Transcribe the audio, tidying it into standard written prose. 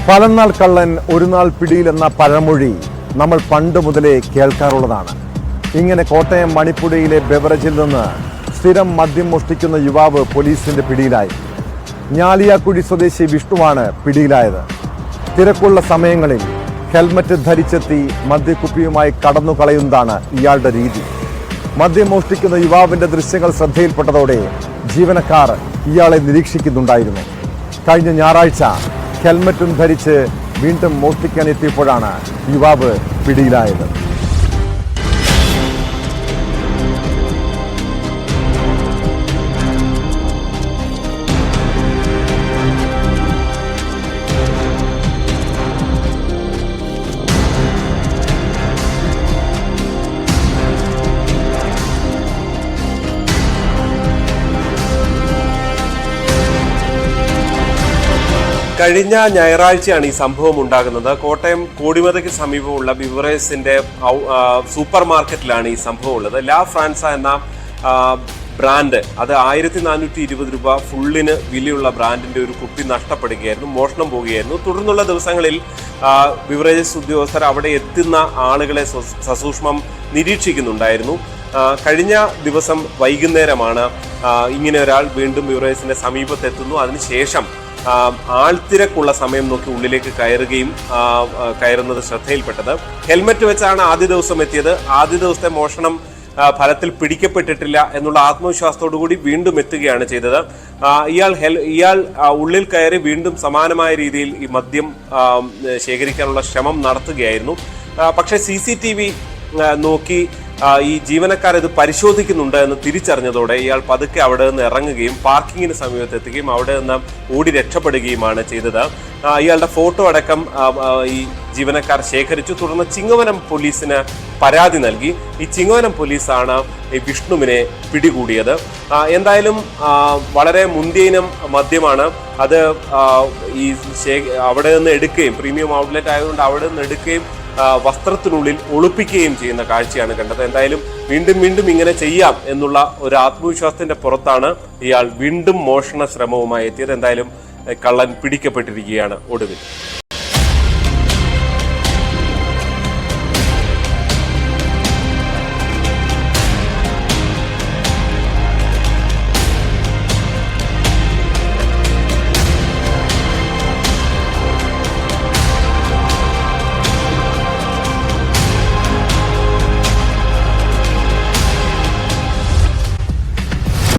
പലനാൾ കള്ളൻ ഒരു നാൾ പിടിയിലെന്ന പഴമൊഴി നമ്മൾ പണ്ട് മുതലേ കേൾക്കാറുള്ളതാണ്. ഇങ്ങനെ കോട്ടയം മണിപ്പുഴയിലെ ബെവറേജിൽ നിന്ന് സ്ഥിരം മദ്യം മോഷ്ടിക്കുന്ന യുവാവ് പോലീസിന്റെ പിടിയിലായി. ഞാലിയാക്കുഴി സ്വദേശി വിഷ്ണുവാണ് പിടിയിലായത്. തിരക്കുള്ള സമയങ്ങളിൽ ഹെൽമറ്റ് ധരിച്ചെത്തി മദ്യക്കുപ്പിയുമായി കടന്നു കളയുന്നതാണ് ഇയാളുടെ രീതി. മദ്യം മോഷ്ടിക്കുന്ന യുവാവിന്റെ ദൃശ്യങ്ങൾ ശ്രദ്ധയിൽപ്പെട്ടതോടെ ജീവനക്കാർ ഇയാളെ നിരീക്ഷിക്കുന്നുണ്ടായിരുന്നു. കഴിഞ്ഞ ഞായറാഴ്ച ഹെൽമറ്റും ധരിച്ച് വീണ്ടും മോഷ്ടിക്കാൻ എത്തിയപ്പോഴാണ് യുവാവ് പിടിയിലായത്. കഴിഞ്ഞ ഞായറാഴ്ചയാണ് ഈ സംഭവം ഉണ്ടാകുന്നത്. കോട്ടയം കോടിമതയ്ക്ക് സമീപമുള്ള ബിവറേഴ്സിന്റെ സൂപ്പർ മാർക്കറ്റിലാണ് ഈ സംഭവം ഉള്ളത്. ലാ ഫ്രാൻസ എന്ന ബ്രാൻഡ്, അത് 1420 രൂപ ഫുള്ളിന് വിലയുള്ള ബ്രാൻഡിന്റെ ഒരു കുപ്പി നഷ്ടപ്പെടുകയായിരുന്നു, മോഷണം പോവുകയായിരുന്നു. തുടർന്നുള്ള ദിവസങ്ങളിൽ ബിവറേജസ് ഉദ്യോഗസ്ഥർ അവിടെ എത്തുന്ന ആളുകളെ സസൂക്ഷ്മം നിരീക്ഷിക്കുന്നുണ്ടായിരുന്നു. കഴിഞ്ഞ ദിവസം വൈകുന്നേരമാണ് ഇങ്ങനെ ഒരാൾ വീണ്ടും ബിവറേജസിന്റെ സമീപത്തെത്തുന്നു. അതിനുശേഷം ആൾത്തിരക്കുള്ള സമയം നോക്കി ഉള്ളിലേക്ക് കയറുന്നത് ശ്രദ്ധയിൽപ്പെട്ടത്. ഹെൽമറ്റ് വെച്ചാണ് ആദ്യ ദിവസം എത്തിയത്. ആദ്യ ദിവസത്തെ മോഷണം ഫലത്തിൽ പിടിക്കപ്പെട്ടിട്ടില്ല എന്നുള്ള ആത്മവിശ്വാസത്തോടു കൂടി വീണ്ടും എത്തുകയാണ് ചെയ്തത്. ഇയാൾ ഉള്ളിൽ കയറി വീണ്ടും സമാനമായ രീതിയിൽ ഈ മദ്യം ശേഖരിക്കാനുള്ള ശ്രമം നടത്തുകയായിരുന്നു. പക്ഷേ CCTV നോക്കി ഈ ജീവനക്കാർ ഇത് പരിശോധിക്കുന്നുണ്ട് എന്ന് തിരിച്ചറിഞ്ഞതോടെ ഇയാൾ പതുക്കെ അവിടെ നിന്ന് ഇറങ്ങുകയും പാർക്കിങ്ങിന് സമീപത്തെത്തുകയും അവിടെ നിന്ന് ഓടി രക്ഷപ്പെടുകയുമാണ് ചെയ്തത്. ഇയാളുടെ ഫോട്ടോ അടക്കം ഈ ജീവനക്കാർ ശേഖരിച്ചു. തുടർന്ന് ചിങ്ങവനം പോലീസിന് പരാതി നൽകി. ഈ ചിങ്ങവനം പോലീസാണ് ഈ വിഷ്ണുവിനെ പിടികൂടിയത്. എന്തായാലും വളരെ മുന്തിയനം മദ്യമാണ്. അത് ഈ അവിടെ നിന്ന് എടുക്കുകയും, പ്രീമിയം ഔട്ട്ലെറ്റ് ആയതുകൊണ്ട് അവിടെ നിന്ന് എടുക്കുകയും വസ്ത്രത്തിനുള്ളിൽ ഒളിപ്പിക്കുകയും ചെയ്യുന്ന കാഴ്ചയാണ് കണ്ടത്. എന്തായാലും വീണ്ടും ഇങ്ങനെ ചെയ്യാം എന്നുള്ള ഒരു ആത്മവിശ്വാസത്തിന്റെ പുറത്താണ് ഇയാൾ വീണ്ടും മോഷണ ശ്രമവുമായി എത്തിയത്. എന്തായാലും കള്ളൻ പിടിക്കപ്പെട്ടിരിക്കുകയാണ് ഒടുവിൽ.